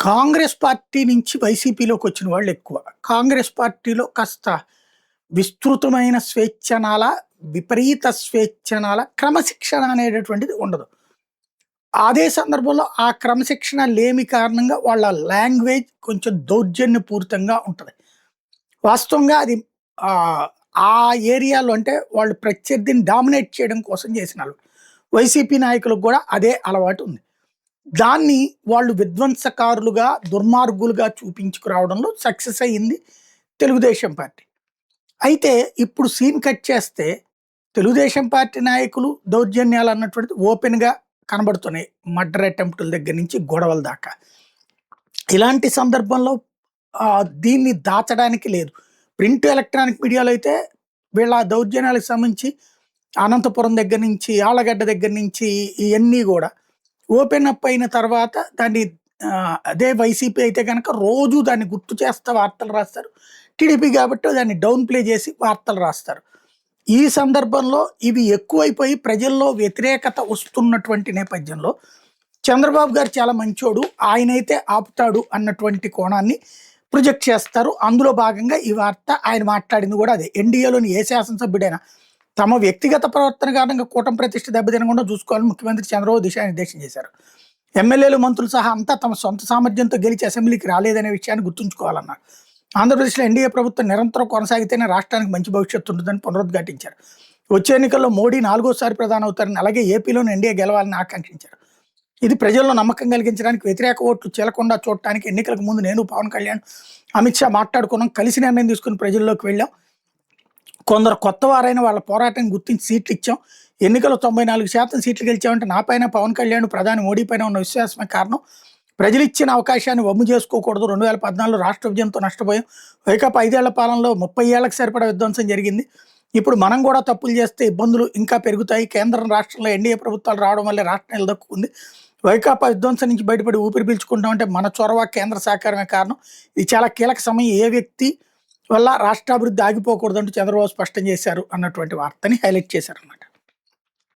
Congress party నుంచి వైసీపీలోకి వచ్చిన వాళ్ళు ఎక్కువ. కాంగ్రెస్ పార్టీలో కాస్త విస్తృతమైన స్వేచ్ఛనాల, విపరీత స్వేచ్ఛనాల, క్రమశిక్షణ అనేటటువంటిది ఉండదు. అదే సందర్భంలో ఆ క్రమశిక్షణ లేమి కారణంగా వాళ్ళ లాంగ్వేజ్ కొంచెం దౌర్జన్యపూరితంగా ఉంటది. వాస్తవంగా అది ఆ ఏరియాలో అంటే వాళ్ళు ప్రత్యర్థిని డామినేట్ చేయడం కోసం చేసినాళ్ళు. వైసీపీ నాయకులకు గూడా అదే అలవాటు ఉంది. దాన్ని వాళ్ళు విధ్వంసకారులుగా, దుర్మార్గులుగా చూపించుకురావడంలో సక్సెస్ అయింది తెలుగుదేశం పార్టీ. అయితే ఇప్పుడు సీన్ కట్ చేస్తే తెలుగుదేశం పార్టీ నాయకులు దౌర్జన్యాలు అన్నటువంటిది ఓపెన్‌గా కనబడుతున్నాయి. మర్డర్ అటెంప్టుల దగ్గర నుంచి గొడవల దాకా. ఇలాంటి సందర్భంలో దీన్ని దాచడానికి లేదు. ప్రింట్, ఎలక్ట్రానిక్ మీడియాలో అయితే వీళ్ళ దౌర్జన్యాలకు సంబంధించి అనంతపురం దగ్గర నుంచి, ఆళ్ళగడ్డ దగ్గర నుంచి ఇయన్నీ గూడా ఓపెన్ అప్ అయిన తర్వాత దాన్ని అదే వైసీపీ అయితే గనక రోజు దాన్ని గుర్తు చేస్తా వార్తలు రాస్తారు. టీడీపీ కాబట్టి దాన్ని డౌన్ ప్లే చేసి వార్తలు రాస్తారు. ఈ సందర్భంలో ఇవి ఎక్కువైపోయి ప్రజల్లో వ్యతిరేకత వస్తున్నటువంటి నేపథ్యంలో చంద్రబాబు గారు చాలా మంచోడు, ఆయనైతే ఆపుతాడు అన్నటువంటి కోణాన్ని ప్రొజెక్ట్ చేస్తారు. అందులో భాగంగా ఈ వార్త ఆయన మాట్లాడింది కూడా అదే. ఎన్డీఏలోని ఏ శాసనసభ్యుడైనా తమ వ్యక్తిగత ప్రవర్తన కారణంగా కూటమి ప్రతిష్ఠ దెబ్బతినకుండా చూసుకోవాలని ముఖ్యమంత్రి చంద్రబాబు దిశానిర్దేశం చేశారు. ఎమ్మెల్యేలు, మంత్రులు సహా అంతా తమ సొంత సామర్థ్యంతో గెలిచి అసెంబ్లీకి రాలేదనే విషయాన్ని గుర్తుంచుకోవాలన్నారు. ఆంధ్రప్రదేశ్లో ఎన్డీఏ ప్రభుత్వం నిరంతరం కొనసాగితేనే రాష్ట్రానికి మంచి భవిష్యత్తు ఉంటుందని పునరుద్ఘాటించారు. వచ్చే ఎన్నికల్లో మోడీ 4వ ప్రధాని అవుతారని, అలాగే ఏపీలోని ఎన్డీఏ గెలవాలని ఆకాంక్షించారు. ఇది ప్రజల్లో నమ్మకం కలిగించడానికి, వ్యతిరేక ఓట్లు చీలకుండా చూడటానికి ఎన్నికలకు ముందు నేను, పవన్ కళ్యాణ్, అమిత్ షా మాట్లాడుకున్నాం, కలిసి నిర్ణయం తీసుకుని ప్రజల్లోకి వెళ్ళాం. కొందరు కొత్త వారైన వాళ్ళ పోరాటం గుర్తించి సీట్లు ఇచ్చాం. ఎన్నికల్లో 94% సీట్లు గెలిచామంటే నా పైన, పవన్ కళ్యాణ్, ప్రధాని మోడీ పైన ఉన్న విశ్వాసమే కారణం. ప్రజలు ఇచ్చిన అవకాశాన్ని వమ్ము చేసుకోకూడదు. 2014లో రాష్ట్ర విభజనతో నష్టపోయాం. వైకాపా 5 ఏళ్ల పాలనలో 30 ఏళ్లకు సరిపడా విధ్వంసం జరిగింది. ఇప్పుడు మనం కూడా తప్పులు చేస్తే ఇబ్బందులు ఇంకా పెరుగుతాయి. కేంద్రం, రాష్ట్రంలో ఎన్డీఏ ప్రభుత్వాలు రావడం వల్లే రాష్ట్రం నిలదొక్కుంది. వైకాపా విధ్వంసం నుంచి బయటపడి ఊపిరి పీల్చుకుంటామంటే మన చొరవ, కేంద్ర సహకారమే కారణం. ఇది చాలా కీలక సమయం. ఏ వ్యక్తి వల్ల రాష్ట్రాభివృద్ధి ఆగిపోకూడదంటూ చంద్రబాబు స్పష్టం చేశారు అన్నటువంటి వార్తని హైలైట్ చేశారన్నమాట.